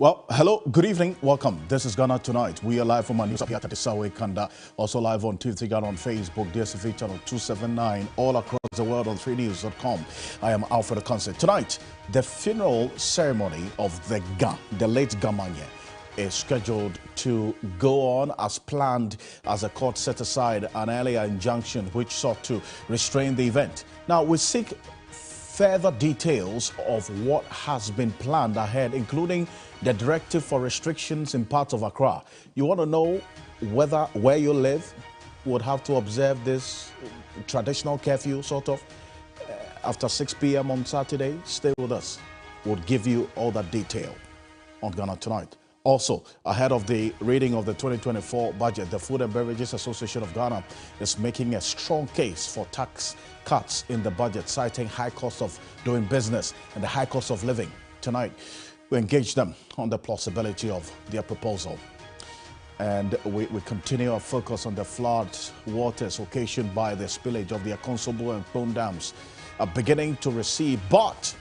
Well, hello, good evening, welcome. This is Ghana Tonight. We are live from our news up here at Tisawe Kanda, also live on TV Ghana on Facebook, DSTV channel 279, all across the world on 3news.com. I am Alfred Ocansey. Tonight, the funeral ceremony of the late Gamanye is scheduled to go on as planned as the court set aside an earlier injunction which sought to restrain the event. Now, we seek further details of what has been planned ahead, including the directive for restrictions in parts of Accra. You want to know whether where you live would have to observe this traditional curfew, sort of, after 6 p.m. on Saturday? Stay with us. We'll give you all that detail on Ghana Tonight. Also, ahead of the reading of the 2024 budget, the Food and Beverages Association of Ghana is making a strong case for tax cuts in the budget, citing high cost of doing business and the high cost of living. Tonight, we engage them on the plausibility of their proposal. And we continue our focus on the flood waters occasioned by the spillage of the Akonsobo and Kpone dams are beginning to recede, but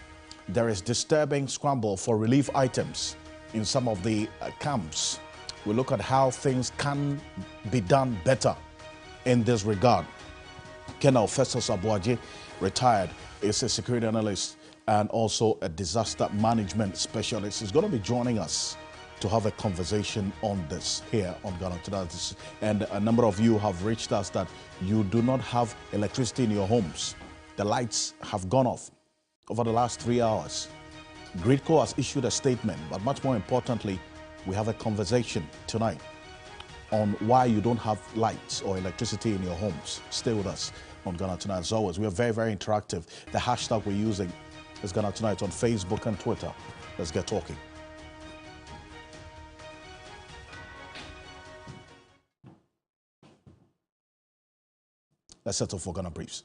there is disturbing scramble for relief items in some of the camps. We look at how things can be done better in this regard. Colonel Festus Abuaje, retired, is a security analyst and also a disaster management specialist. He's going to be joining us to have a conversation on this here on Ghana Tonight. And a number of you have reached us that you do not have electricity in your homes. The lights have gone off over the last 3 hours. Gridco has issued a statement, but much more importantly, we have a conversation tonight on why you don't have lights or electricity in your homes. Stay with us on Ghana Tonight. As always, we are very, very interactive. The hashtag we're using is Ghana Tonight on Facebook and Twitter. Let's get talking. Let's settle for Ghana Briefs.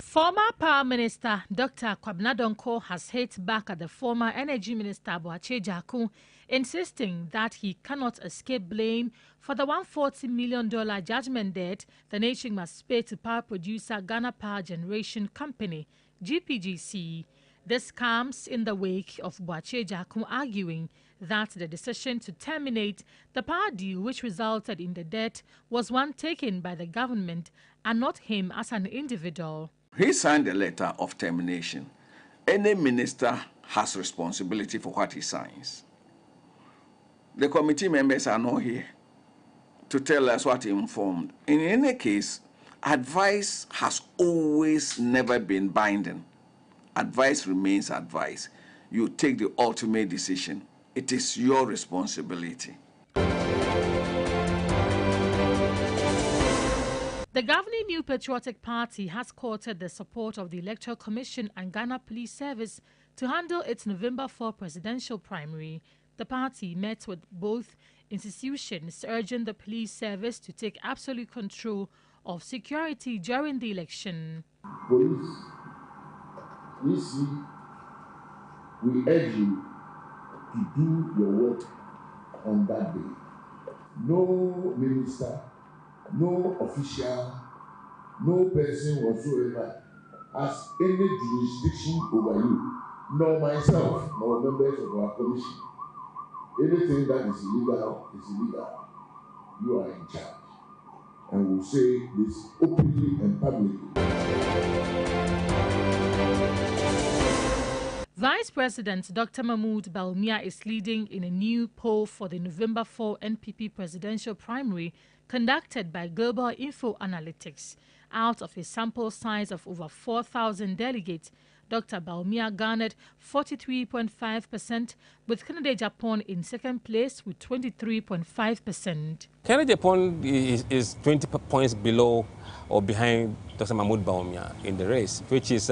Former Power Minister Dr. Kwabena Donkor has hit back at the former Energy Minister Boakye Jaku, insisting that he cannot escape blame for the $140 million judgment debt the nation must pay to power producer Ghana Power Generation Company, GPGC. This comes in the wake of Boakye Jaku arguing that the decision to terminate the power deal which resulted in the debt was one taken by the government and not him as an individual. He signed a letter of termination. Any minister has responsibility for what he signs. The committee members are not here to tell us what he informed. In any case, advice has always never been binding. Advice remains advice. You take the ultimate decision. It is your responsibility. The governing New Patriotic Party has courted the support of the Electoral Commission and Ghana Police Service to handle its November 4 presidential primary. The party met with both institutions, urging the police service to take absolute control of security during the election. Police, we urge you to do your work on that day. No minister, no official, no person whatsoever has any jurisdiction over you, nor myself, nor members of our commission. Anything that is illegal is illegal. You are in charge. And we'll say this openly and publicly. Vice President Dr. Mahmoud Bawumia is leading in a new poll for the November 4 NPP presidential primary conducted by Global Info Analytics. Out of a sample size of over 4,000 delegates, Dr. Bawumia garnered 43.5%, with Kennedy Japan in second place with 23.5%. Kennedy Japan is 20 points below or behind Dr. Mahmoud Bawumia in the race, which is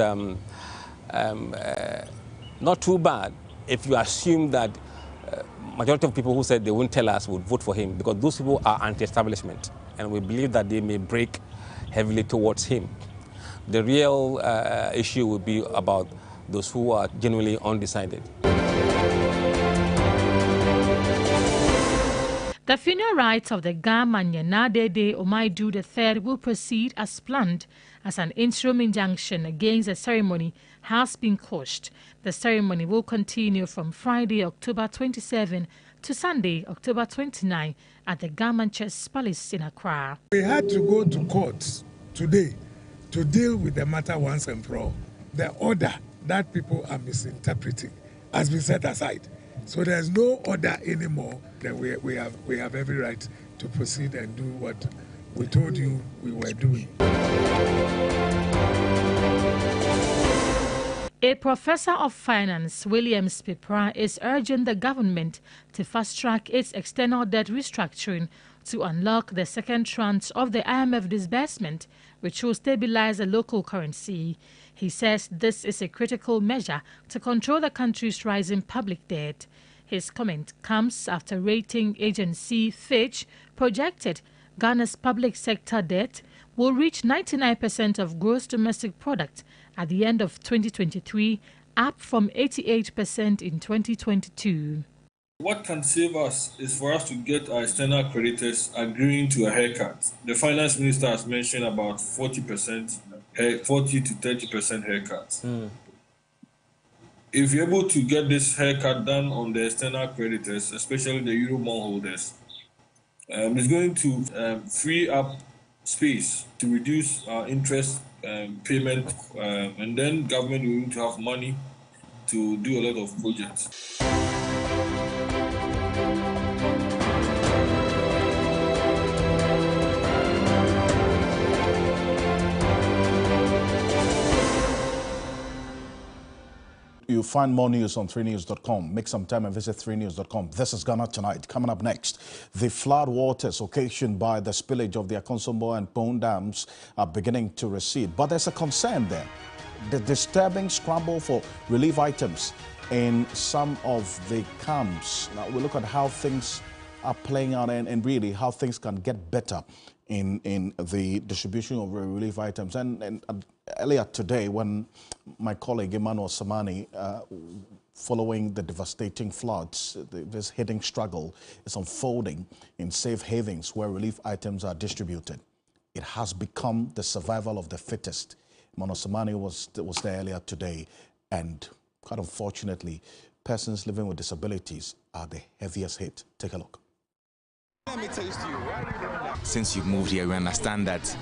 not too bad if you assume that majority of people who said they wouldn't tell us would vote for him, because those people are anti-establishment, and we believe that they may break heavily towards him. The real issue would be about those who are genuinely undecided. The funeral rites of the Gamanyanadede Omaidu III will proceed as planned, as an interim injunction against the ceremony has been quashed. The ceremony will continue from Friday, October 27 to Sunday, October 29 at the Gaman Chess Palace in Accra. We had to go to court today to deal with the matter once and for all. The order that people are misinterpreting has been set aside. So there's no order anymore. Then we have every right to proceed and do what we told you we were doing. A professor of finance, William Spipra, is urging the government to fast-track its external debt restructuring to unlock the second tranche of the IMF disbursement, which will stabilize the local currency. He says this is a critical measure to control the country's rising public debt. His comment comes after rating agency Fitch projected Ghana's public sector debt will reach 99% of gross domestic product at the end of 2023, up from 88% in 2022. What can save us is for us to get our external creditors agreeing to a haircut. The finance minister has mentioned about 40 to 30% haircut. If you're able to get this haircut done on the external creditors, especially the Euro bondholders, it's going to free up space to reduce our interest payment, and then government will need to have money to do a lot of projects. You find more news on 3news.com. Make some time and visit 3news.com. This is Ghana Tonight. Coming up next, the flood waters occasioned by the spillage of the Akonsombo and Pone dams are beginning to recede. But there's a concern there. The disturbing scramble for relief items in some of the camps. Now, we look at how things are playing out and really how things can get better in the distribution of relief items. And earlier today, when my colleague Emmanuel Samani, following the devastating floods, this hidden struggle is unfolding in safe havens where relief items are distributed. It has become the survival of the fittest. Emmanuel Samani was there earlier today, and quite unfortunately, persons living with disabilities are the heaviest hit. Take a look. Let me taste you. Since you've moved here, we understand that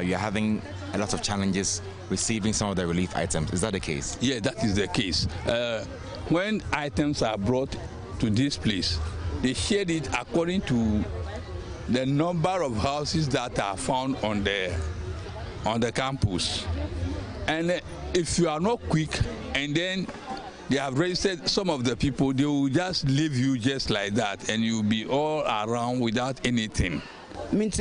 you're having a lot of challenges receiving some of the relief items. Is that the case? Yeah, that is the case. When items are brought to this place, they share it according to the number of houses that are found on the campus. And if you are not quick, and then they have registered some of the people, they will just leave you just like that, and you'll be all around without anything. But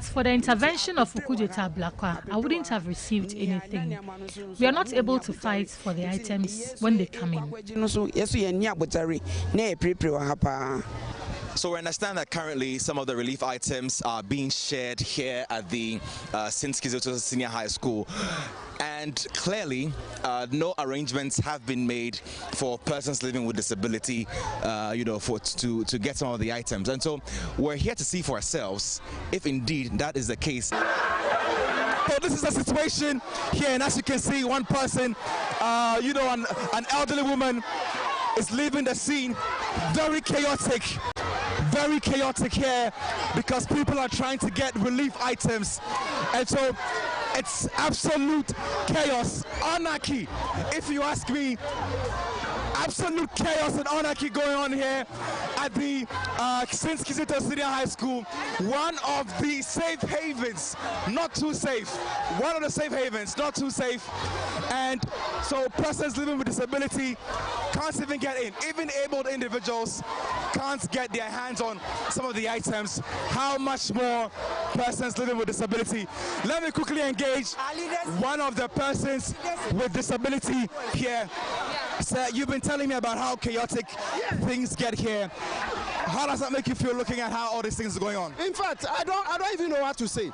for the intervention of Ukujeta Blakwa, I wouldn't have received anything. We are not able to fight for the items when they come in. So we understand that currently some of the relief items are being shared here at the St. Kizito Senior High School. And clearly, no arrangements have been made for persons living with disability, to get some of the items. And so we're here to see for ourselves if indeed that is the case. So this is the situation here, and as you can see, one person, an elderly woman is leaving the scene. Very chaotic here because people are trying to get relief items, and so it's absolute chaos, anarchy, if you ask me. Absolute chaos and anarchy going on here at the St. Kizito Senior High School, one of the safe havens, not too safe, one of the safe havens, not too safe. And so persons living with disability can't even get in. Even abled individuals can't get their hands on some of the items. How much more persons living with disability? Let me quickly engage one of the persons with disability here. Sir, you've been telling me about how chaotic things get here. How does that make you feel looking at how all these things are going on? In fact, I don't even know what to say.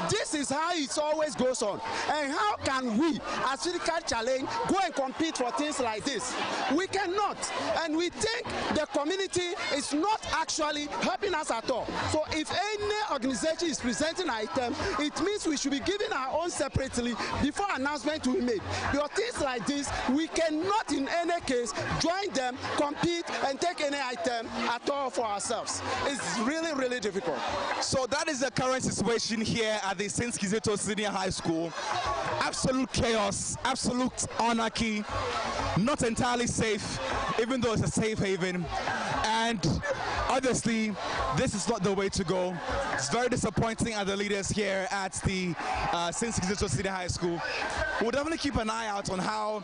This is how it always goes on. And how can we, as Physical Challenge, go and compete for things like this? We cannot. And we think the community is not actually helping us at all. So if any organization is presenting an item, it means we should be giving our own separately before announcement will be made. Because things like this, we cannot in any case join them, compete, and take any item at all for ourselves. It's really, really difficult. So that is the current situation here at the St. Kizito Senior High School. Absolute chaos, absolute anarchy, not entirely safe, even though it's a safe haven. And obviously, this is not the way to go. It's very disappointing at the leaders here at the St. Kizito Senior High School. We'll definitely keep an eye out on how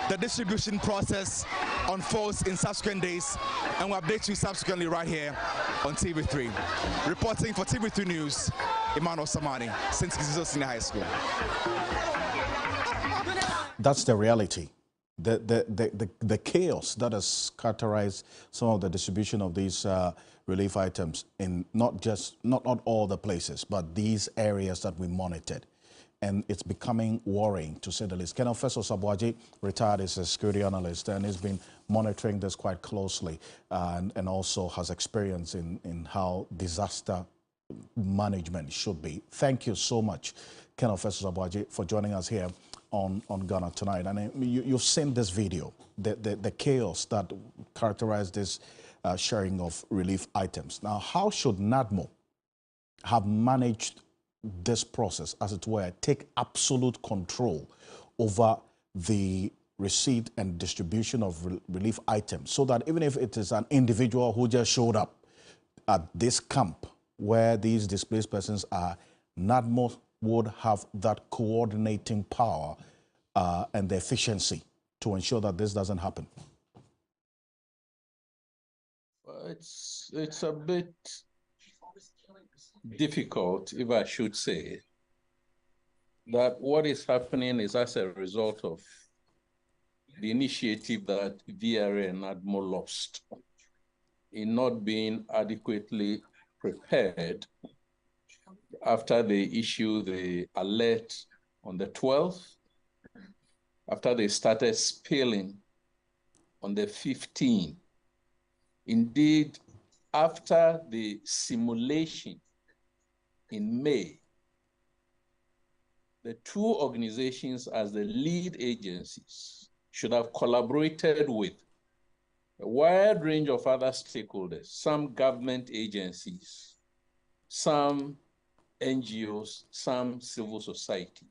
the distribution process unfolds in subsequent days, and we'll update you subsequently right here on TV3. Reporting for TV3 News, Emmanuel Samani, St. Kizito Senior High School. That's the reality. The chaos that has characterized some of the distribution of these relief items in not all the places, but these areas that we monitored. And it's becoming worrying, to say the least. Colonel Feso Sabwaji, retired as a security analyst, and he's been monitoring this quite closely, and also has experience in how disaster management should be. Thank you so much, Colonel Feso Sabwaji, for joining us here on Ghana Tonight. And you've seen this video, the chaos that characterized this sharing of relief items. Now, how should NADMO have managed this process, as it were, take absolute control over the receipt and distribution of relief items, so that even if it is an individual who just showed up at this camp where these displaced persons are, NADMO would have that coordinating power and the efficiency to ensure that this doesn't happen? It's a bit difficult, if I should say, that what is happening is as a result of the initiative that VRA and NADMO lost in not being adequately prepared after they issued the alert on the 12th, after they started spilling on the 15th. Indeed, after the simulation in May, the two organizations as the lead agencies should have collaborated with a wide range of other stakeholders, some government agencies, some NGOs, some civil society,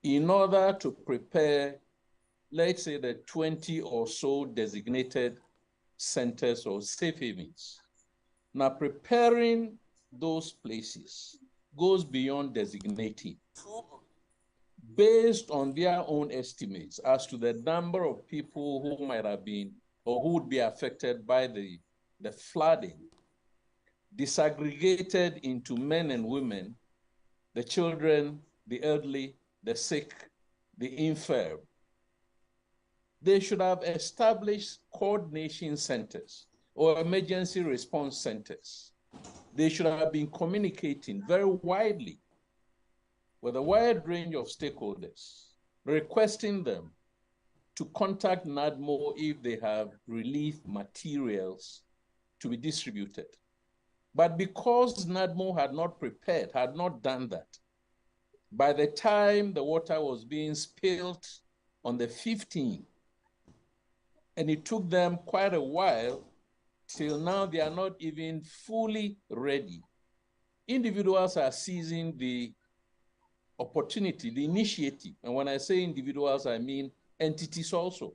in order to prepare, let's say, the 20 or so designated centers or safe havens. Now, preparing those places goes beyond designating. Based on their own estimates as to the number of people who might have been or who would be affected by the flooding, disaggregated into men and women, the children, the elderly, the sick, the infirm. They should have established coordination centers or emergency response centers. They should have been communicating very widely with a wide range of stakeholders, requesting them to contact NADMO if they have relief materials to be distributed. But because NADMO had not prepared, had not done that, by the time the water was being spilled on the 15th, and it took them quite a while, till now they are not even fully ready. Individuals are seizing the opportunity, the initiative. And when I say individuals, I mean entities also.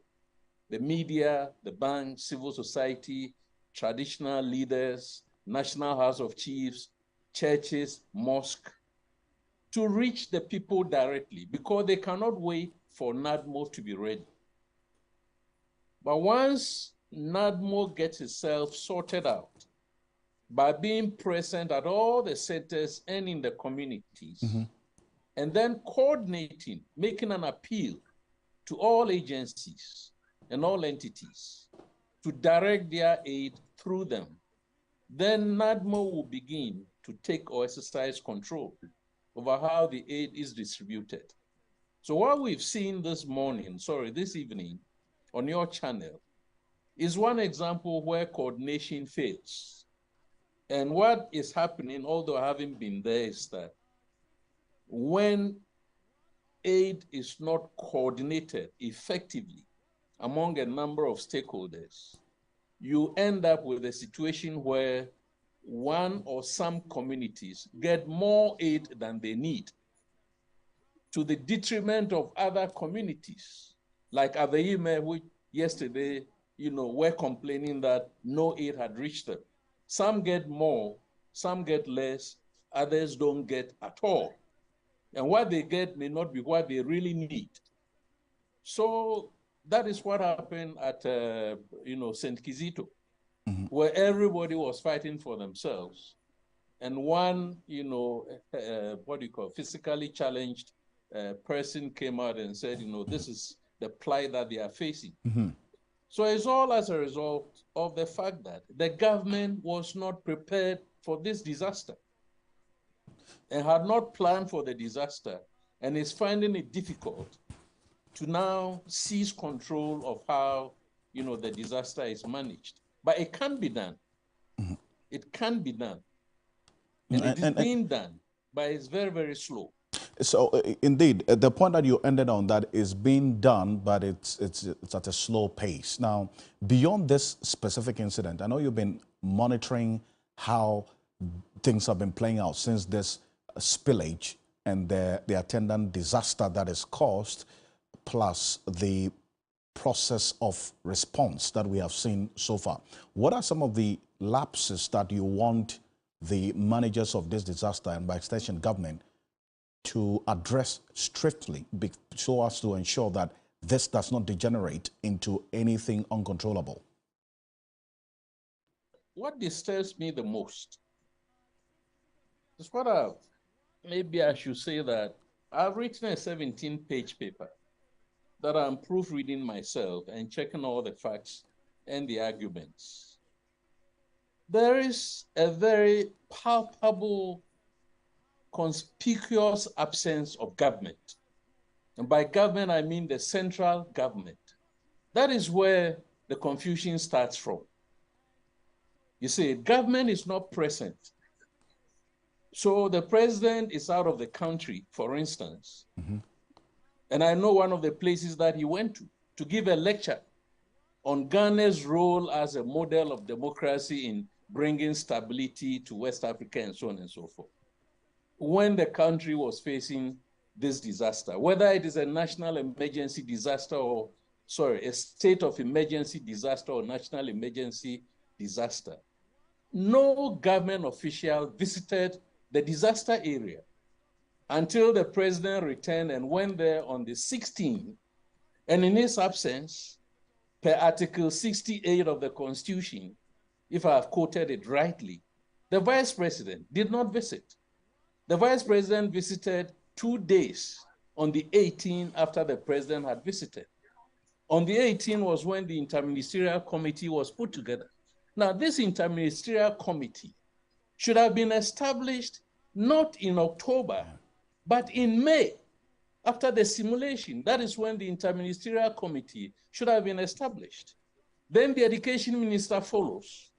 The media, the bank, civil society, traditional leaders, National House of Chiefs, churches, mosques, to reach the people directly, because they cannot wait for NADMO to be ready. But once NADMO gets itself sorted out by being present at all the centers and in the communities, and then coordinating, making an appeal to all agencies and all entities to direct their aid through them, then NADMO will begin to take or exercise control over how the aid is distributed. So what we've seen this evening on your channel is one example where coordination fails. And what is happening, although I haven't been there, is that when aid is not coordinated effectively among a number of stakeholders, you end up with a situation where one or some communities get more aid than they need, to the detriment of other communities. Like Aveime, which yesterday, were complaining that no aid had reached them. Some get more, some get less, others don't get at all. And what they get may not be what they really need. So that is what happened at, St. Kizito, where everybody was fighting for themselves. And one, physically challenged person came out and said, this is the plight that they are facing. So it's all as a result of the fact that the government was not prepared for this disaster and had not planned for the disaster, and is finding it difficult to now seize control of how, the disaster is managed. But it can be done. It can be done. And it is being done, but it's very, very slow. So indeed, the point that you ended on, that is being done, but it's at a slow pace. Now, beyond this specific incident, I know you've been monitoring how things have been playing out since this spillage and the attendant disaster that is caused, plus the process of response that we have seen so far. What are some of the lapses that you want the managers of this disaster, and by extension government, to address strictly, so as to ensure that this does not degenerate into anything uncontrollable? What disturbs me the most is maybe I should say that I've written a 17-page paper that I'm proofreading myself and checking all the facts and the arguments. There is a very palpable, conspicuous absence of government. And by government, I mean the central government. That is where the confusion starts from. You see, government is not present. So the president is out of the country, for instance. And I know one of the places that he went to give a lecture on Ghana's role as a model of democracy in bringing stability to West Africa and so on and so forth, when the country was facing this disaster, whether it is a national emergency disaster or, a state of emergency disaster or national emergency disaster. No government official visited the disaster area until the president returned and went there on the 16th. And in his absence, per Article 68 of the Constitution, if I have quoted it rightly, the vice president did not visit. The vice president visited 2 days on the 18th after the president had visited. On the 18th was when the interministerial committee was put together. Now, this interministerial committee should have been established not in October, but in May, after the simulation. That is when the interministerial committee should have been established. Then the education minister follows.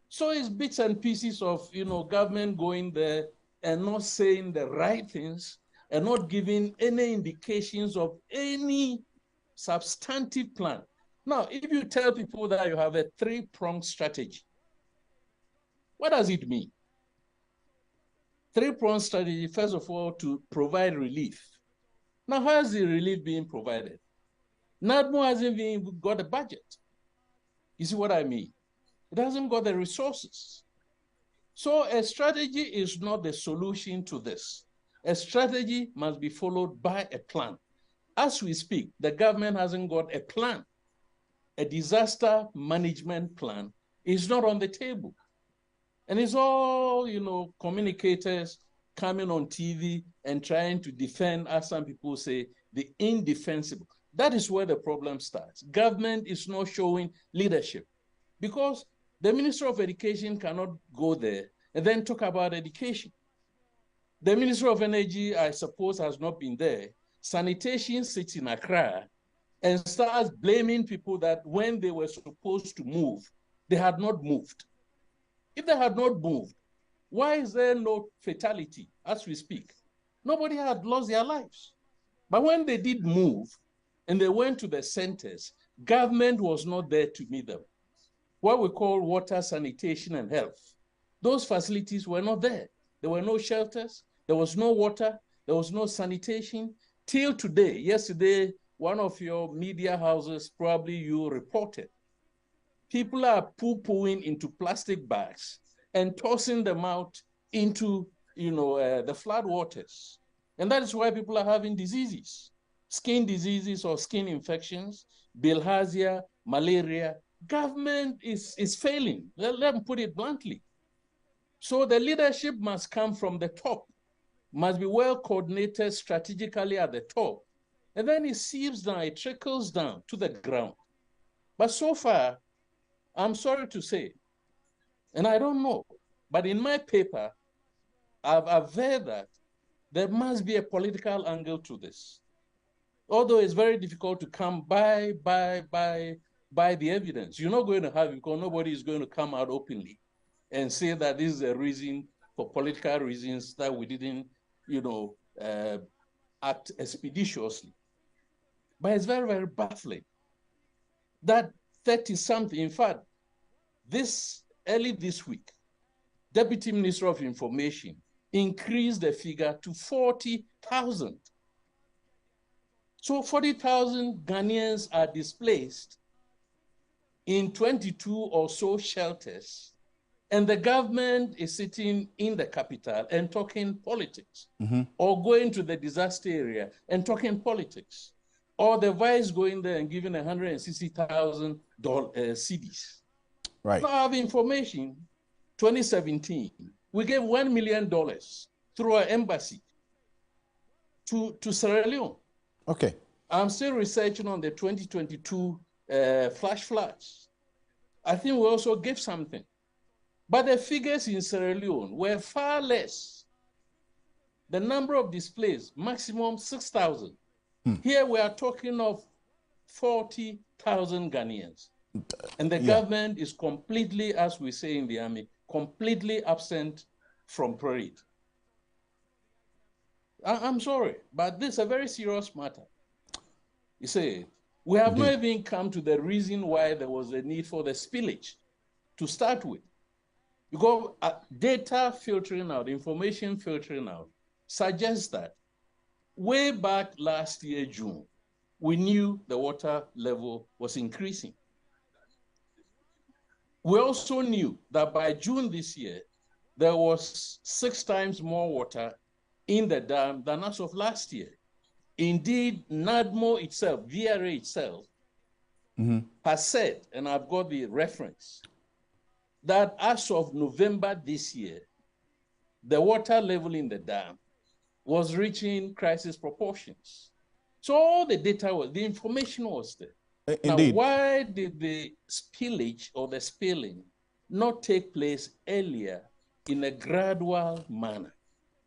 So it's bits and pieces of, government going there and not saying the right things and not giving any indications of any substantive plan. Now, if you tell people that you have a 3-pronged strategy, what does it mean? 3-pronged strategy, first of all, to provide relief. Now, how is the relief being provided? NADMO hasn't even got a budget. You see what I mean? It hasn't got the resources. So a strategy is not the solution to this. A strategy must be followed by a plan. As we speak, the government hasn't got a plan. A disaster management plan is not on the table. And it's all, communicators coming on TV and trying to defend, as some people say, the indefensible. That is where the problem starts. Government is not showing leadership because The Minister of Education cannot go there and then talk about education. The Minister of Energy, I suppose, has not been there. Sanitation sits in Accra and starts blaming people that when they were supposed to move, they had not moved. If they had not moved, why is there no fatality as we speak? Nobody had lost their lives. But when they did move and they went to the centers, government was not there to meet them. What we call water, sanitation, and health. Those facilities were not there. There were no shelters, there was no water, there was no sanitation. Till today, yesterday, one of your media houses, probably you reported, people are poo-pooing into plastic bags and tossing them out into the flood waters. And that is why people are having diseases, skin diseases or skin infections, bilharzia, malaria. Government is failing. Let me put it bluntly. So the leadership must come from the top, must be well coordinated strategically at the top. And then it seeps down, it trickles down to the ground. But so far, I'm sorry to say, and I don't know, but in my paper, I've averred that there must be a political angle to this. Although it's very difficult to come by the evidence. You're not going to have it because nobody is going to come out openly and say that this is a reason for political reasons that we didn't, act expeditiously. But it's very, very baffling that 30-something, in fact, early this week, Deputy Minister of Information increased the figure to 40,000. So 40,000 Ghanaians are displaced in 22 or so shelters, and the government is sitting in the capital and talking politics, or going to the disaster area and talking politics, or the vice going there and giving 160,000 cedis. Right. Now I have information, 2017, we gave $1 million through our embassy to Sierra Leone. Okay. I'm still researching on the 2022 flash floods. I think we also gave something. But the figures in Sierra Leone were far less. The number of displaced, maximum 6,000. Here we are talking of 40,000 Ghanaians. And the government is completely, as we say in the army, completely absent from parade. I'm sorry, but this is a very serious matter. You see, we have not even come to the reason why there was a need for the spillage to start with. Because data filtering out, information filtering out, suggests that way back last year, June, we knew the water level was increasing. We also knew that by June this year, there was 6 times more water in the dam than as of last year. Indeed, NADMO itself, VRA itself, has said, and I've got the reference, that as of November this year, the water level in the dam was reaching crisis proportions. So all the data was, the information was there. Indeed. Now, why did the spillage or the spilling not take place earlier in a gradual manner?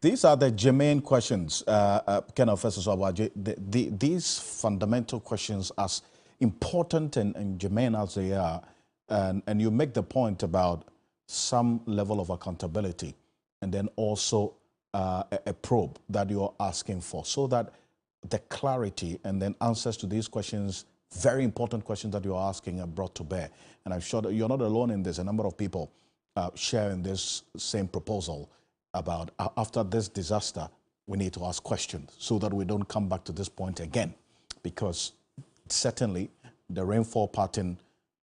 These are the germane questions, Professor Swabaji. These fundamental questions, as important and germane as they are, and you make the point about some level of accountability, and then also a probe that you're asking for, so that the clarity and then answers to these questions, very important questions that you're asking, are brought to bear. And I'm sure that you're not alone in this. A number of people sharing this same proposal about after this disaster, we need to ask questions so that we don't come back to this point again, because certainly the rainfall pattern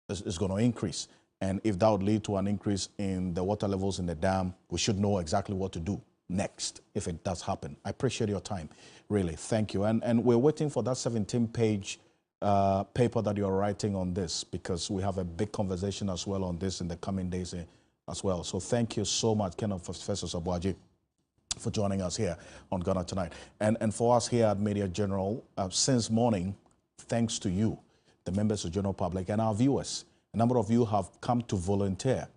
is going to increase. And if that would lead to an increase in the water levels in the dam, we should know exactly what to do next if it does happen. I appreciate your time, really. Thank you. And we're waiting for that 17-page paper that you're writing on this, because we have a big conversation as well on this in the coming days as well. So thank you so much, Professor Swabaji, for joining us here on Ghana Tonight. And for us here at Media General, since morning, thanks to you, the members of the general public and our viewers, A number of you have come to volunteer,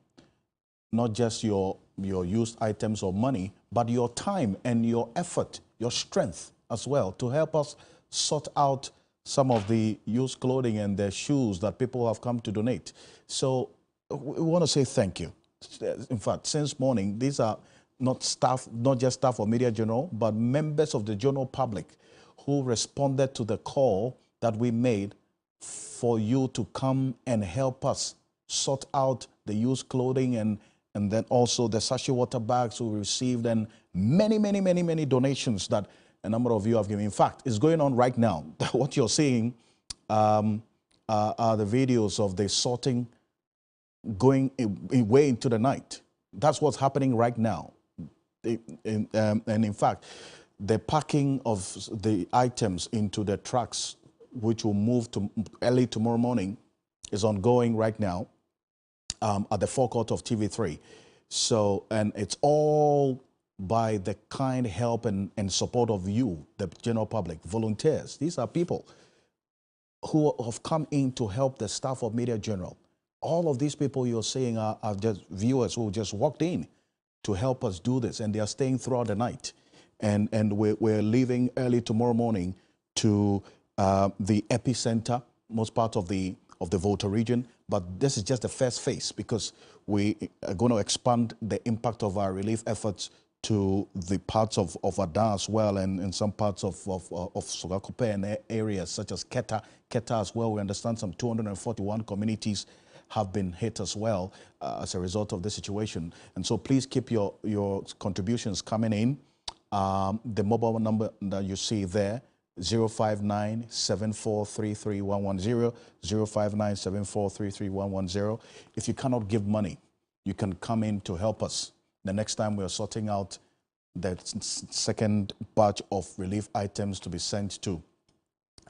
not just your used items or money, but your time and your effort, your strength as well, to help us sort out some of the used clothing and the shoes that people have come to donate. So we want to say thank you. In fact, since morning, these are not staff, not just staff of Media General, but members of the general public who responded to the call that we made for you to come and help us sort out the used clothing and then also the sachet water bags we received, and many donations that a number of you have given. In fact, it's going on right now. What you're seeing are the videos of the sorting going way into the night. That's what's happening right now. And in fact, the packing of the items into the trucks, which will move to early tomorrow morning, is ongoing right now at the forecourt of TV3. So, and it's all by the kind help and support of you, the general public, volunteers. These are people who have come in to help the staff of Media General. All of these people you're seeing are just viewers who just walked in to help us do this, and they are staying throughout the night. And we're leaving early tomorrow morning to the epicenter, most part of the Volta region. But this is just the first phase, because we are going to expand the impact of our relief efforts to the parts of Adan as well, and some parts of Sogakope and areas such as Keta as well. We understand some 241 communities have been hit as well as a result of this situation. And so please keep your contributions coming in. The mobile number that you see there, 059-7433-110, 059-7433-110. If you cannot give money, you can come in to help us. The next time we are sorting out the second batch of relief items to be sent to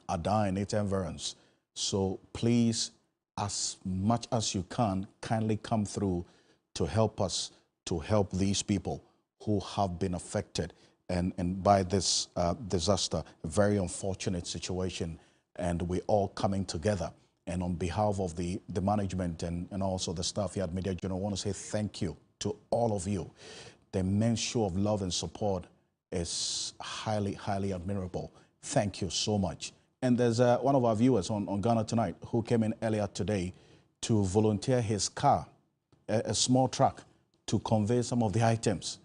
Adan and its environs. So please, as much as you can, kindly come through to help us, to help these people who have been affected and by this disaster, a very unfortunate situation, and we're all coming together. And on behalf of the management and also the staff here at Media General, I want to say thank you to all of you. The immense show of love and support is highly admirable. Thank you so much. And there's one of our viewers on Ghana Tonight who came in earlier today to volunteer his car, a small truck, to convey some of the items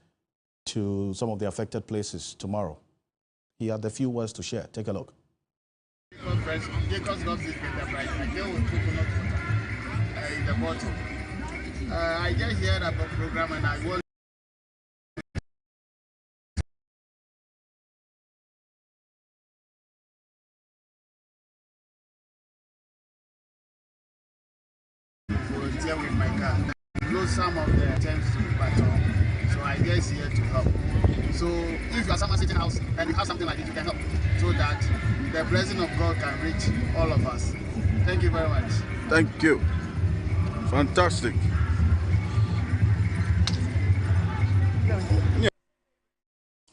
to some of the affected places tomorrow. He had a few words to share. Take a look. I just heard about the program and I was volunteer with my car. Load some of the items to Baton. So I guess here to help. So if you are someone sitting house and you have something like this, you can help so that the blessing of God can reach all of us. Thank you very much. Thank you. Fantastic.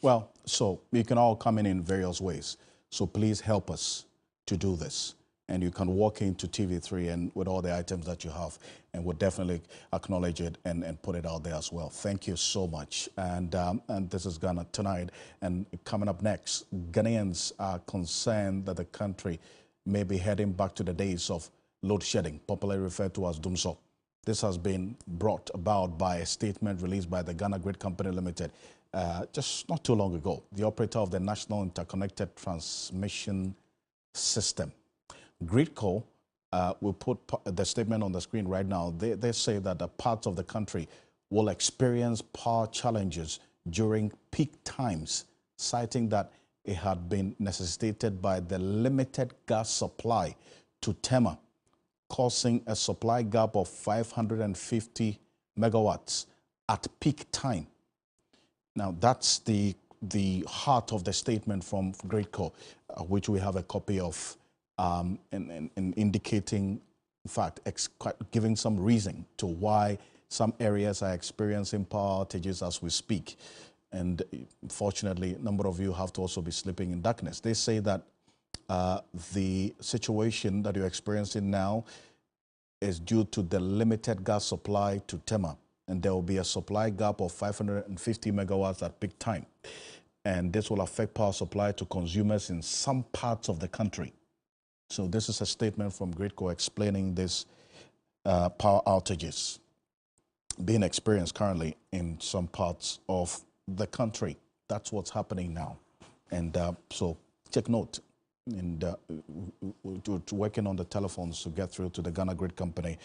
Well, so you can all come in various ways. So please help us to do this. And you can walk into TV3 and with all the items that you have, and we'll definitely acknowledge it and put it out there as well. Thank you so much. And this is Ghana Tonight. And coming up next, Ghanaians are concerned that the country may be heading back to the days of load shedding, popularly referred to as Dumso. This has been brought about by a statement released by the Ghana Grid Company Limited just not too long ago, the operator of the National Interconnected Transmission System. Gridco will put the statement on the screen right now. They say that the parts of the country will experience power challenges during peak times, citing that it had been necessitated by the limited gas supply to Tema, causing a supply gap of 550 megawatts at peak time. Now, that's the heart of the statement from Gridco, which we have a copy of, and indicating, in fact, giving some reason to why some areas are experiencing power outages as we speak. And fortunately, a number of you have to also be sleeping in darkness. They say that the situation that you're experiencing now is due to the limited gas supply to Tema, and there will be a supply gap of 550 megawatts at peak time. And this will affect power supply to consumers in some parts of the country. So this is a statement from GridCo explaining this power outages being experienced currently in some parts of the country. That's what's happening now. And so take note. And working on the telephones to get through to the Ghana Grid Company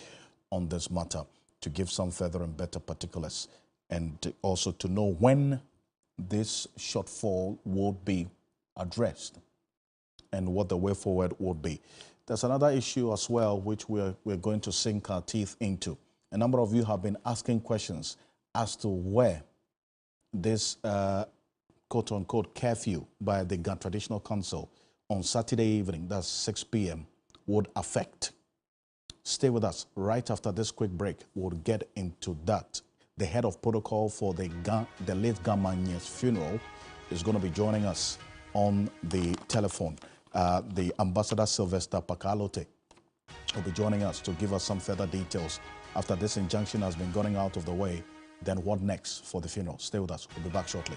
on this matter to give some further and better particulars, and also to know when this shortfall would be addressed and what the way forward would be. There's another issue as well which we're going to sink our teeth into. A number of you have been asking questions as to where this quote-unquote curfew by the Ghana Traditional Council on Saturday evening, that's 6 p.m., would affect. Stay with us. Right after this quick break, we'll get into that. The head of protocol for the late Gamanye's funeral is going to be joining us on the telephone. The Ambassador Sylvester Pakalote will be joining us to give us some further details. After this injunction has been going out of the way, then what next for the funeral? Stay with us. We'll be back shortly.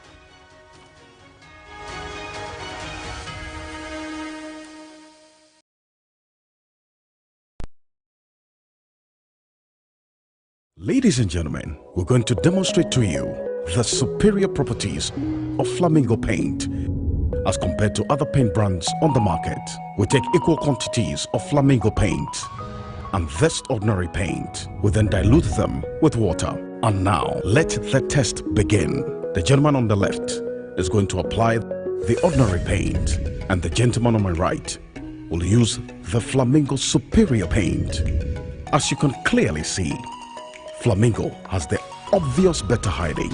Ladies and gentlemen, we're going to demonstrate to you the superior properties of Flamingo paint as compared to other paint brands on the market. We take equal quantities of Flamingo paint and this ordinary paint. We then dilute them with water. And now, let the test begin. The gentleman on the left is going to apply the ordinary paint, and the gentleman on my right will use the Flamingo superior paint. As you can clearly see, Flamingo has the obvious better hiding.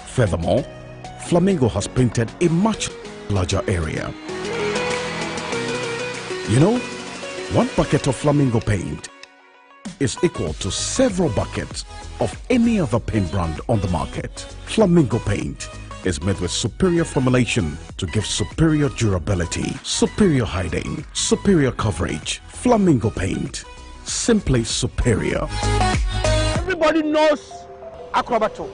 Furthermore, Flamingo has painted a much larger area. You know, one bucket of Flamingo paint is equal to several buckets of any other paint brand on the market. Flamingo paint is made with superior formulation to give superior durability, superior hiding, superior coverage. Flamingo paint, simply superior. Everybody knows Acrobato.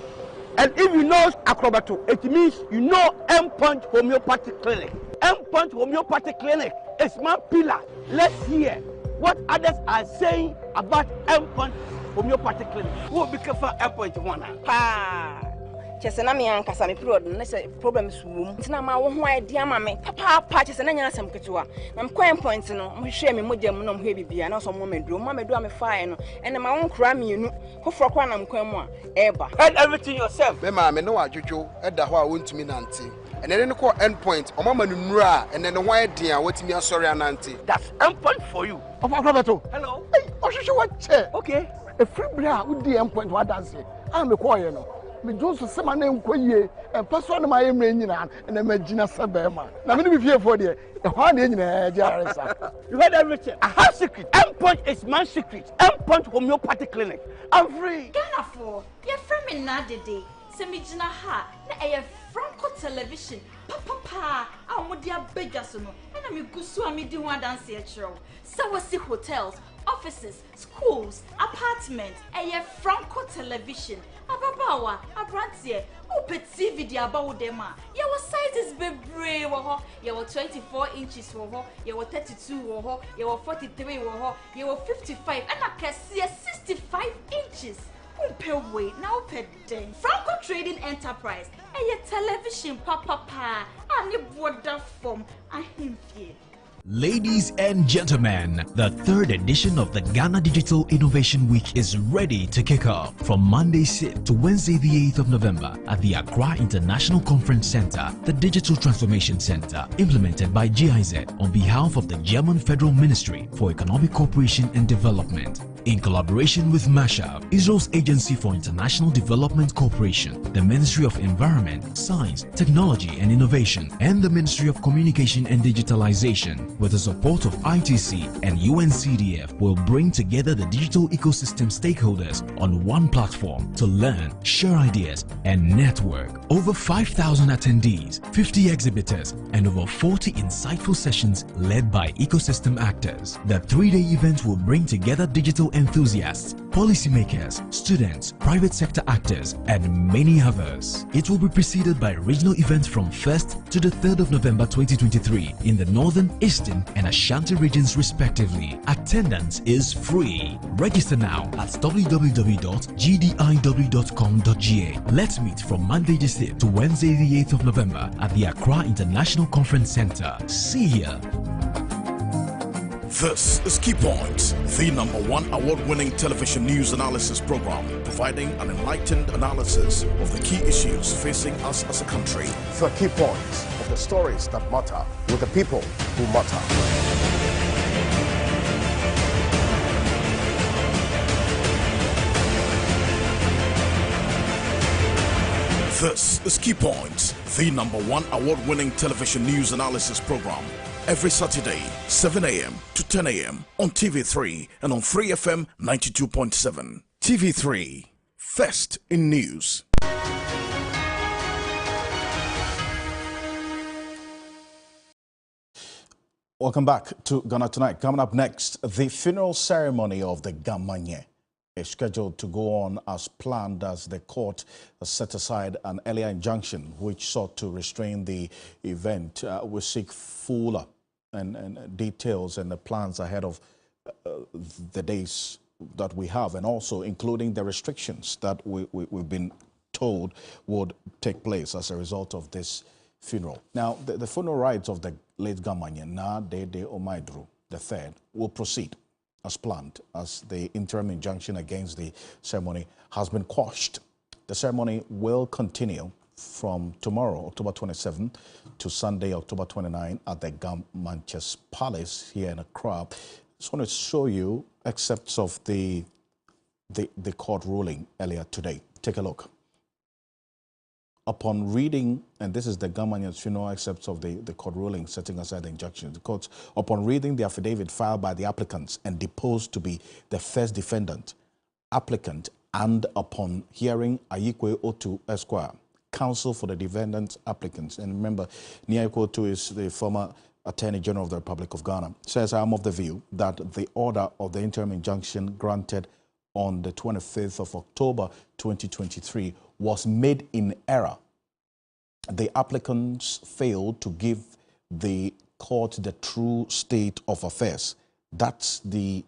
And if you know Acrobato, it means you know Endpoint Homeopathic Clinic. Endpoint Homeopathic Clinic is my pillar. Let's hear what others are saying about Endpoint Homeopathic Clinic. Who will be careful Endpoint one? Chesena me ankasa me period na say problem is wom ntina ma wo ho idea ma me papa chesena nya asem ketewa na me kwan point no mo hwe me modam no mo hwe bibia na so mo medu a me fine no ene ma won kra me enu kofro kwa na mkwan mu a eba and everything yourself me ma me no adwodwo eda ho a wontumi nante ene ne ko endpoint o mama nu nura ene ne ho eden a watimi asori anante. That's Endpoint for you. Papa Roberto, hello. Hey, ohwehwe what che okay a free bra wo di Endpoint wa dance am me call ye no me Joseph sema na enkoyie person na my emre nyina na magina sebema na me be fie for there the one dey nyina jaresa. You heard everything. I have secret. Endpoint is my secret. Endpoint Homeopathic Clinic. I'm free. Ghana for your friend me na dede se me gina ha na e Franco television papa amodia begaso no na me gusu amidi ho dance e chiro sawasi hotels, offices, schools, apartments, Franco television. Ababawa, abrantie, open TV di abawo dem a. Your sizes be brave wo ho. Your 24 inches wo ho, your 32 wo ho, your 43 wo ho, your 55 and akese 65 inches. Open way, now open den. Franco Trading Enterprise, television papa, and the border form ahimfie. Ladies and gentlemen, the third edition of the Ghana Digital Innovation Week is ready to kick off from Monday 6th to Wednesday the 8th of November at the Accra International Conference Center, the Digital Transformation Center, implemented by GIZ on behalf of the German Federal Ministry for Economic Cooperation and Development. In collaboration with MASHAV, Israel's Agency for International Development Cooperation, the Ministry of Environment, Science, Technology and Innovation, and the Ministry of Communication and Digitalization, with the support of ITC and UNCDF, will bring together the digital ecosystem stakeholders on one platform to learn, share ideas, and network. Over 5,000 attendees, 50 exhibitors, and over 40 insightful sessions led by ecosystem actors. The three-day event will bring together digital enthusiasts, policymakers, students, private sector actors, and many others. It will be preceded by regional events from 1st to the 3rd of November 2023 in the Northern, Eastern, and Ashanti regions respectively. Attendance is free. Register now at www.gdiw.com.ga. Let's meet from Monday the 6th to Wednesday the 8th of November at the Accra International Conference Center. See you. This is Key Points, the #1 award-winning television news analysis program, providing an enlightened analysis of the key issues facing us as a country. The Key Points of the stories that matter with the people who matter. This is Key Points, the #1 award-winning television news analysis program. Every Saturday, 7 a.m. to 10 a.m. on TV3 and on 3FM 92.7. TV3, first in news. Welcome back to Ghana Tonight. Coming up next, the funeral ceremony of the Gamanye is scheduled to go on as planned as the court set aside an earlier injunction which sought to restrain the event. We seek fuller and details and the plans ahead of the days that we have, and also including the restrictions that we've been told would take place as a result of this funeral. Now, the funeral rites of the late Gamanye, Na Dede Omaidru III, will proceed as planned, as the interim injunction against the ceremony has been quashed. The ceremony will continue from tomorrow, October 27, to Sunday, October 29, at the Gamanches Palace here in Accra. I just want to show you excerpts of the court ruling earlier today. Take a look. Upon reading, and this is the Gamanches funeral excerpts of the court ruling setting aside the injunction. The court, upon reading the affidavit filed by the applicants and deposed to be the first defendant, applicant, and upon hearing Ayikwe Otu Esquire, counsel for the defendants applicants, and remember, Ayikwe Otu is the former Attorney General of the Republic of Ghana, says, I am of the view that the order of the interim injunction granted on the 25th of October 2023 was made in error. The applicants failed to give the court the true state of affairs. That's the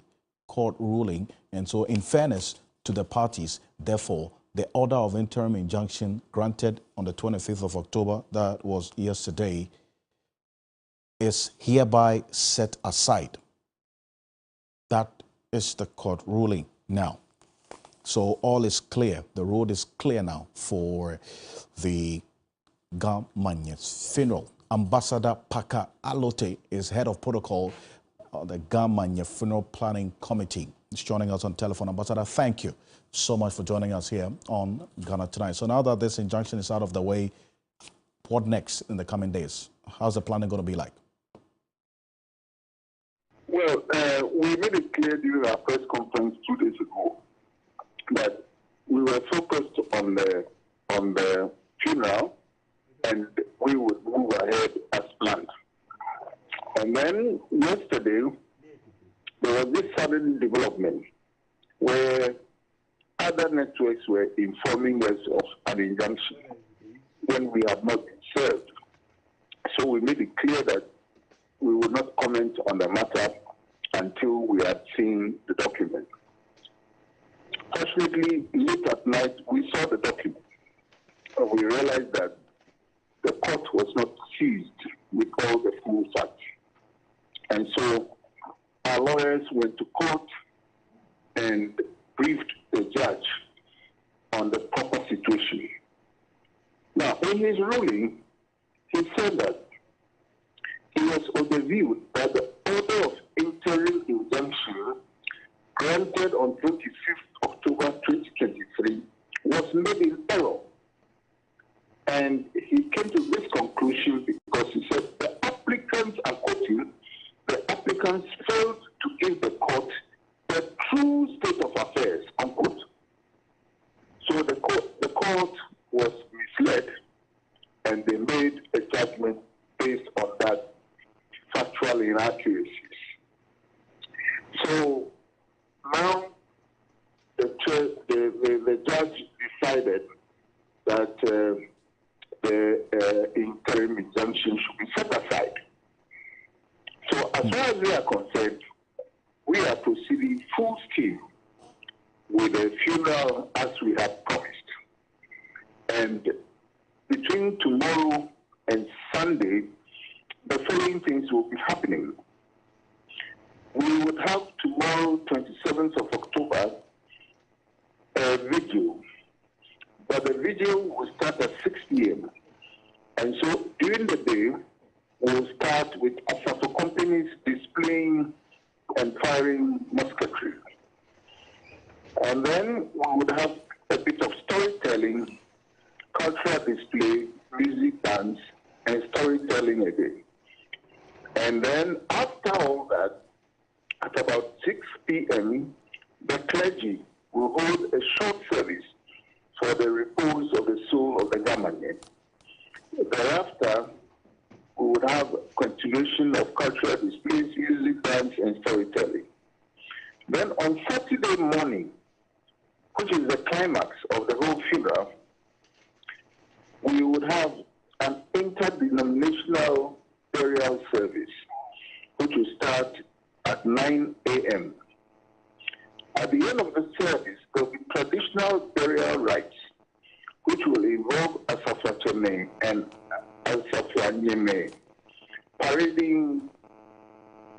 court ruling. And so in fairness to the parties, therefore, the order of interim injunction granted on the 25th of October, that was yesterday, is hereby set aside. That is the court ruling now. So all is clear. The road is clear now for the Gamanye's funeral. Ambassador Paka Alote is head of protocol of the Gamanye Funeral Planning Committee. He's joining us on telephone. Ambassador, thank you so much for joining us here on Ghana Tonight. So now that this injunction is out of the way, what next in the coming days? How's the planning going to be like? Well, we made it clear during our press conference 2 days ago that we were focused on the funeral and we would move ahead as planned. And then yesterday, there was this sudden development where other networks were informing us of an injunction when we had not been served. So we made it clear that we would not comment on the matter until we had seen the document. Fortunately, late at night, we saw the document. We realized that the court was not seized with all the full facts. And so our lawyers went to court and briefed the judge on the proper situation. Now, in his ruling, he said that he was of the view that the order of interim injunction granted on 25th October 2023 was made in error. And he came to this conclusion because he said the applicants, I'm quoting, the applicants failed to give the court the true state of affairs, unquote. So the court was misled and they made a judgment based on that factual inaccuracies. So now the judge decided that the interim injunction should be set aside. So as far as we are concerned, we are proceeding full steam with the funeral as we have promised. And between tomorrow and Sunday, the following things will be happening. We would have tomorrow, 27th of October, a vigil. But the vigil will start at 6 p.m. And so during the day, we'll start with Asafo companies displaying and firing musketry. And then we would have a bit of storytelling, cultural display, music, dance, and storytelling again. And then after all that, at about 6 p.m., the clergy will hold a short service for the repose of the soul of the Gamanian. Thereafter, we would have continuation of cultural displays, music, dance, and storytelling. Then on Saturday morning, which is the climax of the whole funeral, we would have an interdenominational burial service, which will start at 9 a.m. At the end of the service, there will be traditional burial rites, which will involve Asafwacheme and Asafwanyeme parading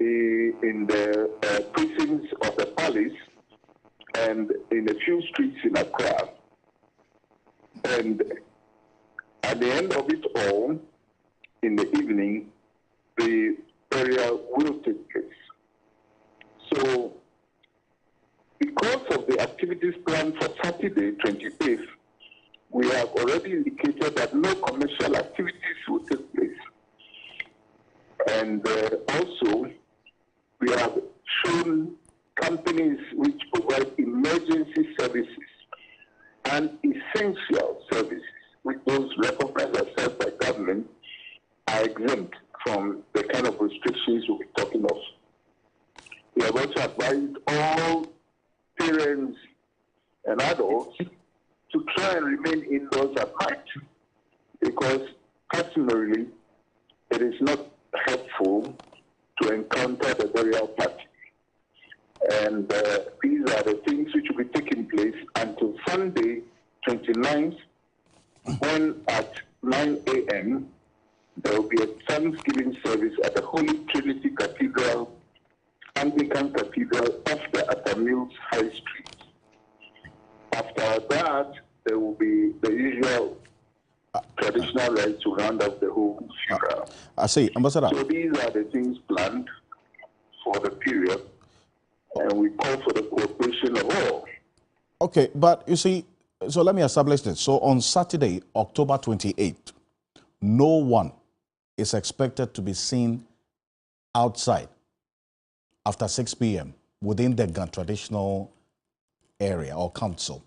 in the precincts of the palace and in a few streets in Accra. And at the end of it all, in the evening, the burial will take place. So, because of the activities planned for Saturday, 28th, we have already indicated that no commercial activities will take place. And also, we have shown companies which provide emergency services and essential services, which those recognized themselves by government, are exempt from the kind of restrictions we'll be talking of. We have also advised all parents and adults to try and remain indoors at night, because customarily it is not helpful to encounter the burial party. And these are the things which will be taking place until Sunday, 29th, when at 9 a.m. there will be a Thanksgiving service at the Holy Trinity Cathedral, Anglican Cathedral off the Upper Mills High Street. After that, there will be the usual traditional rites to round up the whole funeral. I see, Ambassador. So these are the things planned for the period, and we call for the cooperation of all. Okay, but you see, so let me establish this. So on Saturday, October 28th, no one is expected to be seen outside after 6 p.m. within the Gan traditional area or council,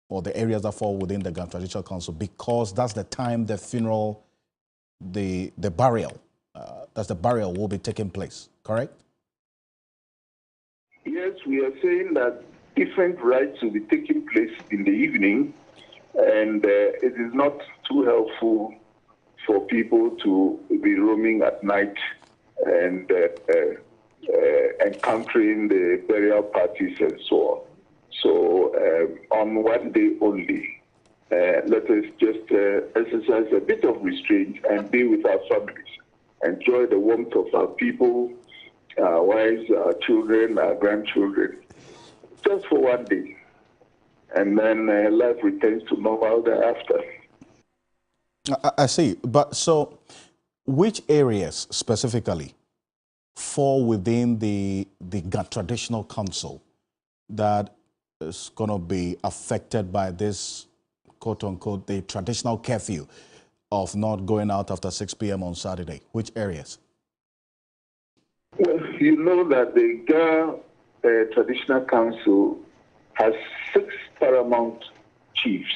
or the areas that fall within the Gan traditional council, because that's the time the funeral, the burial, that's the burial will be taking place, correct? Yes, we are saying that different rites will be taking place in the evening, and it is not too helpful for people to be roaming at night and encountering the burial parties and so on. So on one day only, let us just exercise a bit of restraint and be with our families, enjoy the warmth of our people, our wives, our children, our grandchildren, just for one day. And then life returns to normal thereafter. I see. But so which areas specifically fall within the traditional council that is going to be affected by this, quote unquote, the traditional curfew of not going out after 6 p.m. on Saturday? Which areas? Well, you know that the Ga Traditional Council has 6 paramount chiefs.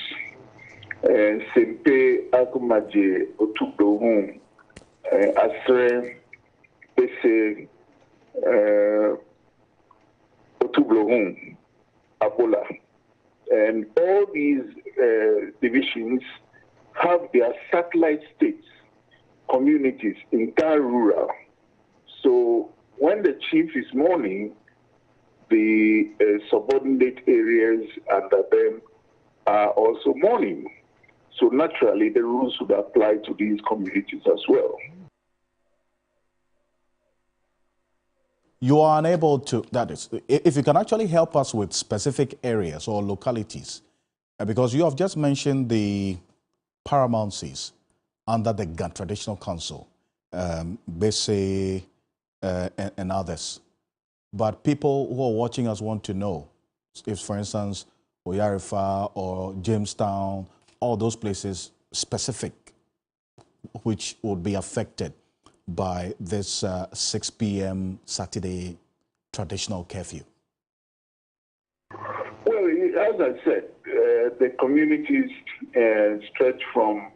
Sempe, Akumaje, Otublohun, Asre, Bese, Otublohun, Abola. And all these divisions have their satellite states, communities, entire rural. So when the chief is mourning, the subordinate areas under them are also mourning. So naturally, the rules would apply to these communities as well. You are unable to, that is, if you can actually help us with specific areas or localities, because you have just mentioned the paramountcies under the Ghana Traditional Council, Bese and others. But people who are watching us want to know if, for instance, Oyarifa or Jamestown, all those places specific, which would be affected by this 6 p.m. Saturday traditional curfew? Well, as I said, the communities stretch from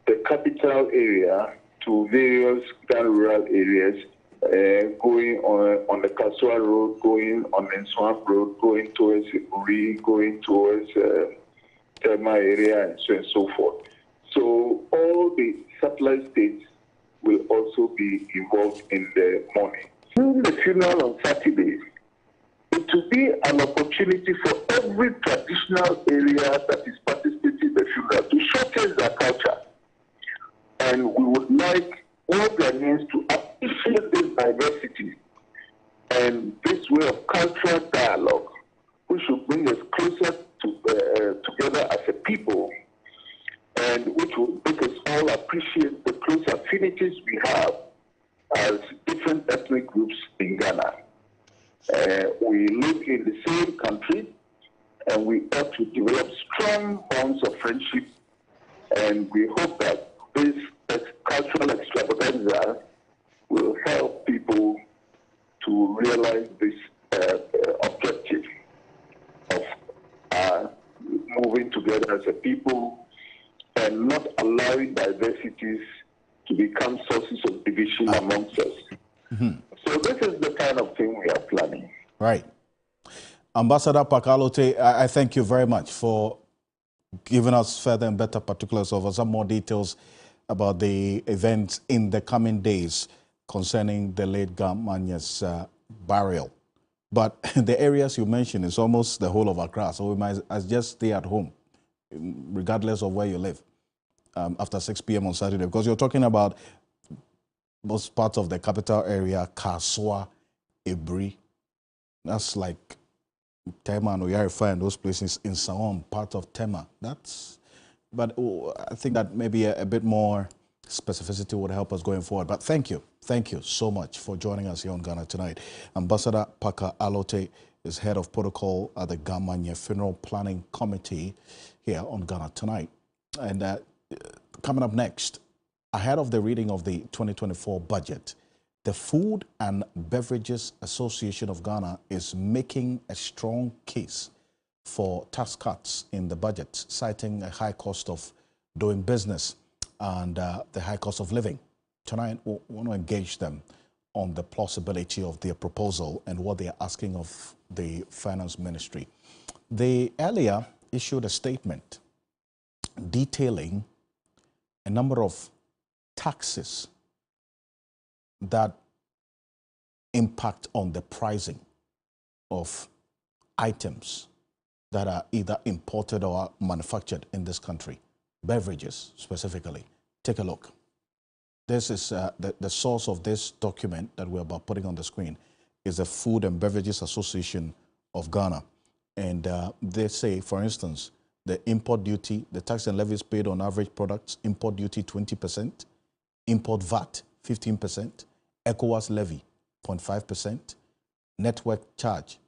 the capital area to various rural areas, going on the Kasua Road, going on the Swamp Road, going towards Uri, going towards Tema area, and so on and so forth. So all the satellite states will also be involved in the mourning. During the funeral on Saturday, it will be an opportunity for every traditional area that is participating in the funeral to showcase their culture. And we would like all Ghanaians to appreciate this diversity and this way of cultural dialogue, which will bring us closer together as a people, and which will make us all appreciate the close affinities we have as different ethnic groups in Ghana. We live in the same country, and we ought to develop strong bonds of friendship, and we hope that this cultural extravaganza will help people to realize this objective of moving together as a people and not allowing diversities to become sources of division amongst us. So this is the kind of thing we are planning. Right. Ambassador Pakalote, I thank you very much for giving us further and better particulars of some more details about the events in the coming days concerning the late Gamanya's burial. But the areas you mentioned is almost the whole of Accra, so we might just stay at home, regardless of where you live, after 6 p.m. on Saturday, because you're talking about most parts of the capital area, Kasua, Ebri. That's like Tema and Oyarifa and those places in Saon, part of Tema. But I think that maybe a bit more specificity would help us going forward. But thank you so much for joining us here on Ghana Tonight. Ambassador Paka Alote is head of protocol at the Gamanya Funeral Planning Committee here on Ghana Tonight. And coming up next, ahead of the reading of the 2024 budget, the Food and Beverages Association of Ghana is making a strong case for tax cuts in the budget, citing a high cost of doing business and the high cost of living. Tonight, we want to engage them on the plausibility of their proposal and what they are asking of the Finance Ministry. They earlier issued a statement detailing a number of taxes that impact on the pricing of items that are either imported or manufactured in this country, beverages specifically. Take a look. This is the source of this document that we're about putting on the screen is the Food and Beverages Association of Ghana. And they say, for instance, the import duty, the tax and levies paid on average products, import duty 20%, import VAT 15%, ECOWAS levy 0.5%, network charge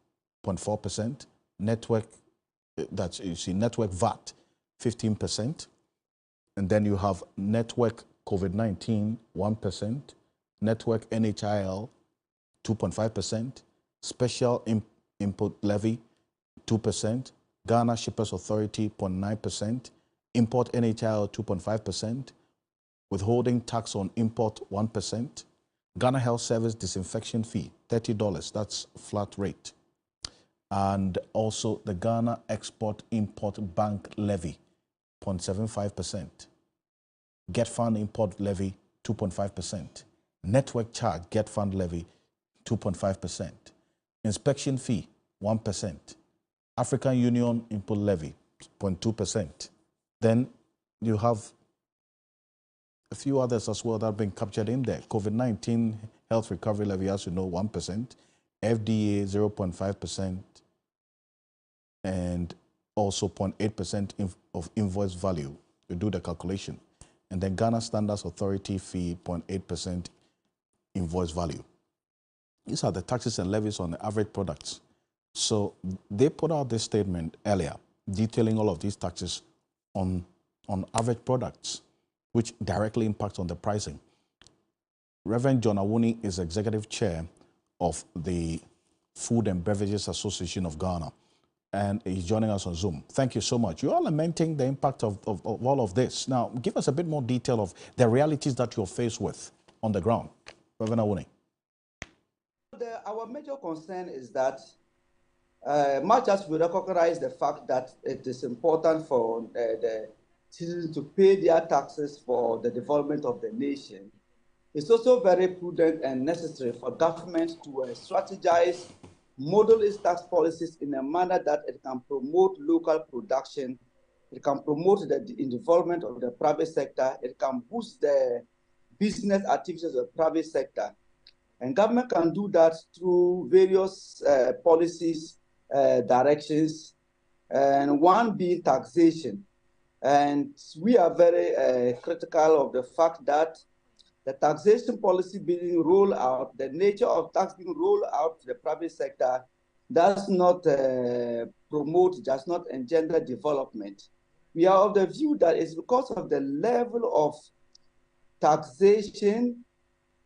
0.4%, network network VAT 15%, and then you have network COVID-19 1%, network NHIL 2.5%, special input levy 2%, Ghana Shippers Authority 0.9%, import NHIL 2.5%, withholding tax on import 1%, Ghana Health Service disinfection fee $30, that's flat rate. and also the Ghana Export-Import Bank Levy, 0.75%. Get Fund Import Levy, 2.5%. Network Charge Get Fund Levy, 2.5%. Inspection Fee, 1%. African Union Import Levy, 0.2%. Then you have a few others as well that have been captured in there. COVID-19 Health Recovery Levy, as you know, 1%. FDA, 0.5%. And also 0.8% of invoice value. You do the calculation. And then Ghana Standards Authority fee, 0.8% invoice value. These are the taxes and levies on the average products. So they put out this statement earlier detailing all of these taxes on average products, which directly impacts on the pricing. Reverend John Awuni is executive chair of the Food and Beverages Association of Ghana, and he's joining us on Zoom. Thank you so much. You are lamenting the impact of all of this. Now, give us a bit more detail of the realities that you're faced with on the ground. Reverend Awuni. Our major concern is that much as we recognize the fact that it is important for the citizens to pay their taxes for the development of the nation, it's also very prudent and necessary for government to strategize, model its tax policies in a manner that it can promote local production, it can promote the involvement of the private sector, it can boost the business activities of the private sector. And government can do that through various policies, directions, and one being taxation. And we are very critical of the fact that the taxation policy being rolled out, the nature of tax being rolled out to the private sector does not promote, does not engender development. We are of the view that it's because of the level of taxation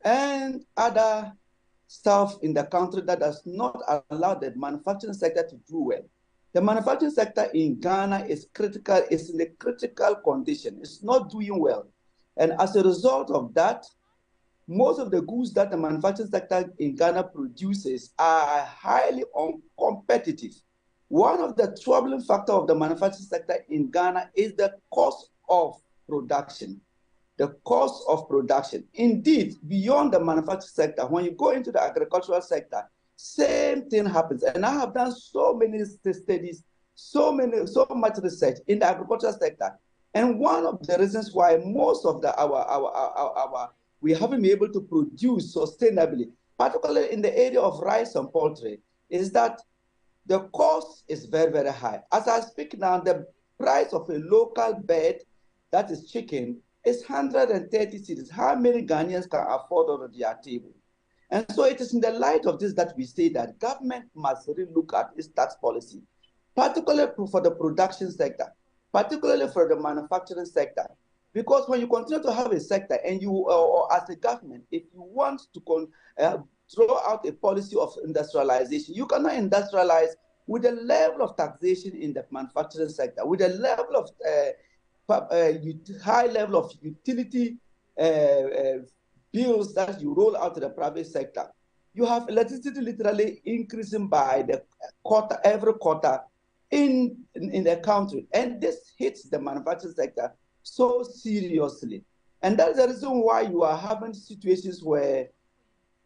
and other stuff in the country that does not allow the manufacturing sector to do well. The manufacturing sector in Ghana is critical, is in a critical condition. It's not doing well. And as a result of that, most of the goods that the manufacturing sector in Ghana produces are highly uncompetitive. One of the troubling factors of the manufacturing sector in Ghana is the cost of production. The cost of production. Indeed, beyond the manufacturing sector, when you go into the agricultural sector, same thing happens. And I have done so many studies, so much research in the agricultural sector. And one of the reasons why most of we haven't been able to produce sustainably, particularly in the area of rice and poultry, is that the cost is very, very high. As I speak now, the price of a local bird, that is chicken, is 130 cedis. How many Ghanaians can afford on their table? And so it is in the light of this that we say that government must really look at its tax policy, particularly for the production sector, particularly for the manufacturing sector. Because when you continue to have a sector and you, or as a government, if you want to throw out a policy of industrialization, you cannot industrialize with a level of taxation in the manufacturing sector, with a level of high level of utility bills that you roll out to the private sector. You have electricity literally increasing by the quarter, every quarter in the country. And this hits the manufacturing sector so seriously. And that's the reason why you are having situations where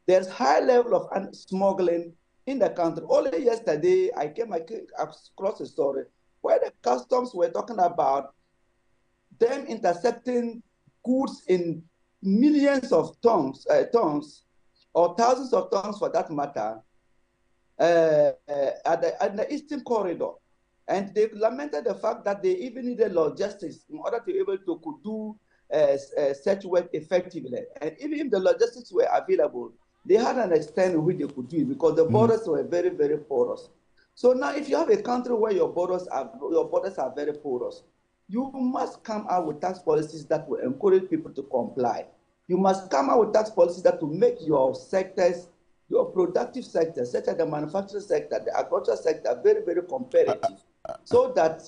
there's high level of smuggling in the country. Only yesterday, I came across a story where the customs were talking about them intercepting goods in millions of tons, or thousands of tons for that matter, at the Eastern Corridor. And they lamented the fact that they even needed logistics in order to be able to do such work effectively. And even if the logistics were available, they had an extent in which they could do it because the borders were very, very porous. So now if you have a country where your borders are very porous, you must come out with tax policies that will encourage people to comply. You must come out with tax policies that will make your sectors, your productive sectors, such as the manufacturing sector, the agricultural sector, very, very competitive. So that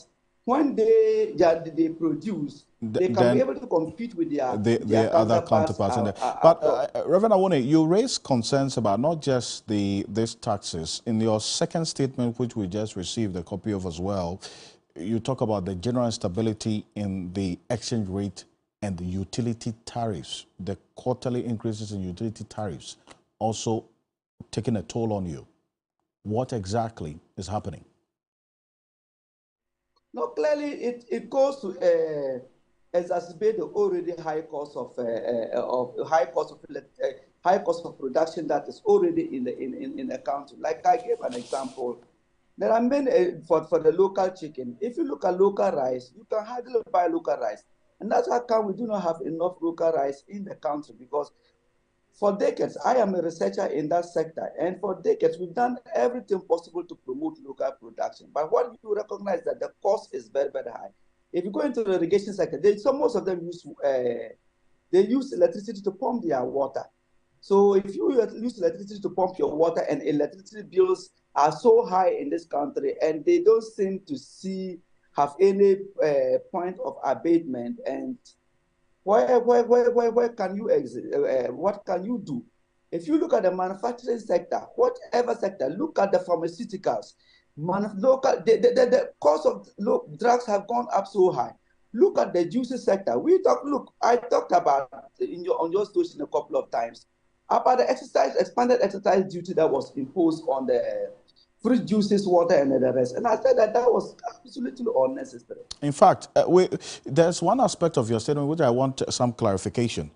when they produce, they can be able to compete with their other counterparts. But Reverend Awone, you raised concerns about not just these taxes. In your second statement, which we just received a copy of as well, you talk about the general instability in the exchange rate and the utility tariffs, the quarterly increases in utility tariffs also taking a toll on you. What exactly is happening? No, clearly it goes to exacerbate the already high cost of production that is already in the country. Like I gave an example, there are many for the local chicken. If you look at local rice, you can hardly buy local rice, and that's how come we do not have enough local rice in the country, because for decades, I am a researcher in that sector, and for decades, we've done everything possible to promote local production. But what you recognize that the cost is very, very high. If you go into the irrigation sector, most of them use electricity to pump their water. So if you use electricity to pump your water, and electricity bills are so high in this country, and they don't seem to have any point of abatement, and where can you exit? What can you do? If you look at the manufacturing sector, whatever sector, look at the pharmaceuticals. The cost of drugs have gone up so high. Look at the juices sector. I talked about on your station a couple of times about the expanded exercise duty that was imposed on the fruit juices, water, and the rest. And I said that was absolutely unnecessary. In fact, there's one aspect of your statement which I want some clarification.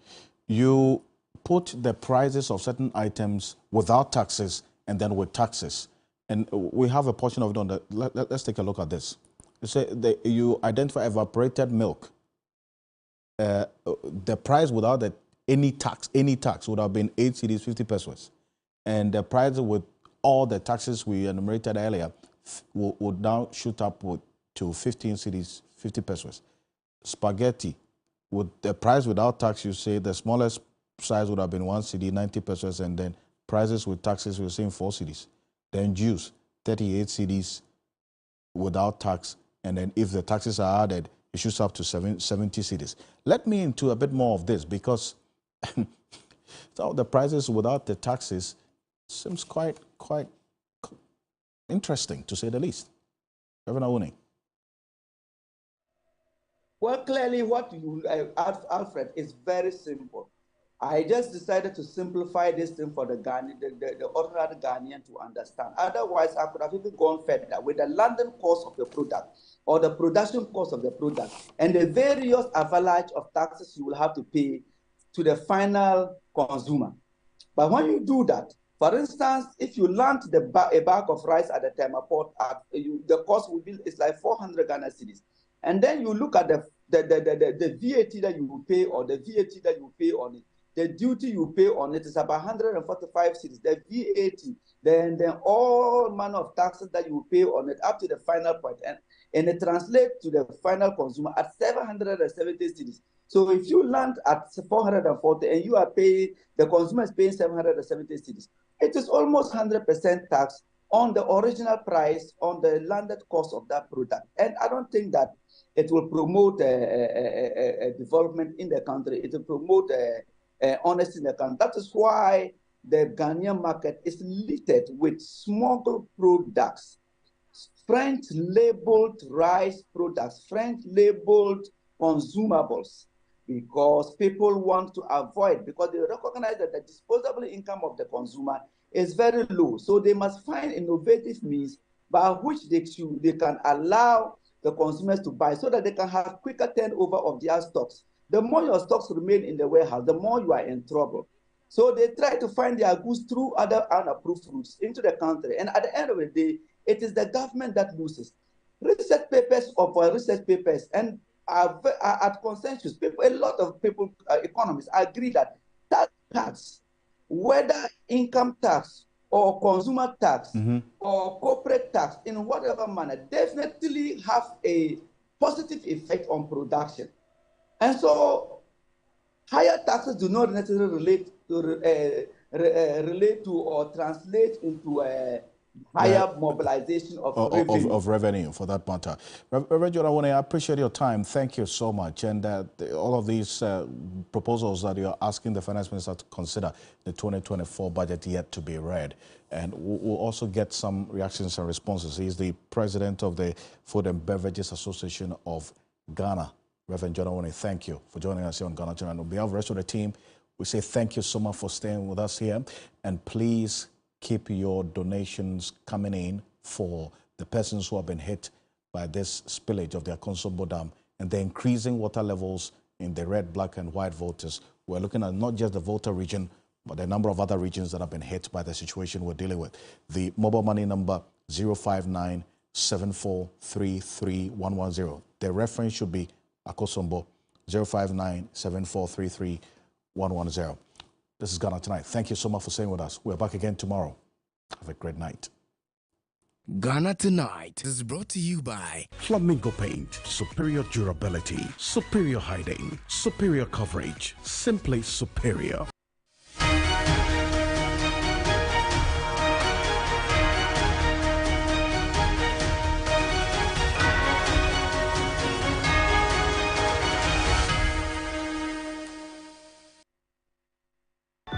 You put the prices of certain items without taxes and then with taxes. And we have a portion of it on the... Let's take a look at this. You say you identify evaporated milk. The price without any tax would have been 8 cedis, 50 pesos. And the price with all the taxes we enumerated earlier would now shoot up to 15 cedis, 50 pesos. Spaghetti, with the price without tax, you say the smallest size would have been 1 cedi, 90 pesos, and then prices with taxes, we're saying 4 cedis. Then juice, 38 cedis without tax, and then if the taxes are added, it shoots up to 70 cedis. Let me into a bit more of this, because so the prices without the taxes seems quite interesting, to say the least. Reverend Awone. Well, clearly what you, Alfred, is very simple. I just decided to simplify this thing for the ordinary Ghanaian to understand. Otherwise, I could have even gone further with the landing cost of the product or the production cost of the product and the various avalanche of taxes you will have to pay to the final consumer. But when you do that, for instance, if you land a bag of rice at the Temaport, the cost will be like 400 Ghana cedis. And then you look at the VAT that you will pay, or the VAT that you pay on it. The duty you pay on it is about 145 cedis. The VAT, then all manner of taxes that you pay on it up to the final point, and it translates to the final consumer at 770 cedis. So if you land at 440 and you are paying, the consumer is paying 770 cedis, it is almost 100% tax on the original price, on the landed cost of that product. And I don't think that it will promote a development in the country. It will promote honesty in the country. That is why the Ghanaian market is littered with smuggled products, French-labeled rice products, French-labeled consumables, because people want to avoid, because they recognize that the disposable income of the consumer is very low. So they must find innovative means by which they can allow the consumers to buy so that they can have quicker turnover of their stocks. The more your stocks remain in the warehouse, the more you are in trouble. So they try to find their goods through other unapproved routes into the country. And at the end of the day, it is the government that loses. Research papers, and at consensus, a lot of people, economists, agree that tax cuts, whether income tax or consumer tax or corporate tax, in whatever manner, definitely have a positive effect on production. And so higher taxes do not necessarily relate to or translate into higher mobilization of revenue for that matter. Reverend Jorawone, I appreciate your time. Thank you so much. And all of these proposals that you're asking the finance minister to consider, the 2024 budget yet to be read. And we'll also get some reactions and responses. He's the president of the Food and Beverages Association of Ghana. Reverend Jorawone, thank you for joining us here on Ghana Tonight. And on behalf of the rest of the team, we say thank you so much for staying with us here. And please keep your donations coming in for the persons who have been hit by this spillage of the Akosombo Dam and the increasing water levels in the red, black, and white voters. We're looking at not just the Volta region, but a number of other regions that have been hit by the situation we're dealing with. The mobile money number 059-7433-110. The reference should be Akosombo 059-7433-110. This is Ghana Tonight. Thank you so much for staying with us. We're back again tomorrow. Have a great night. Ghana Tonight is brought to you by Flamingo Paint. Superior durability, superior hiding, superior coverage, simply superior.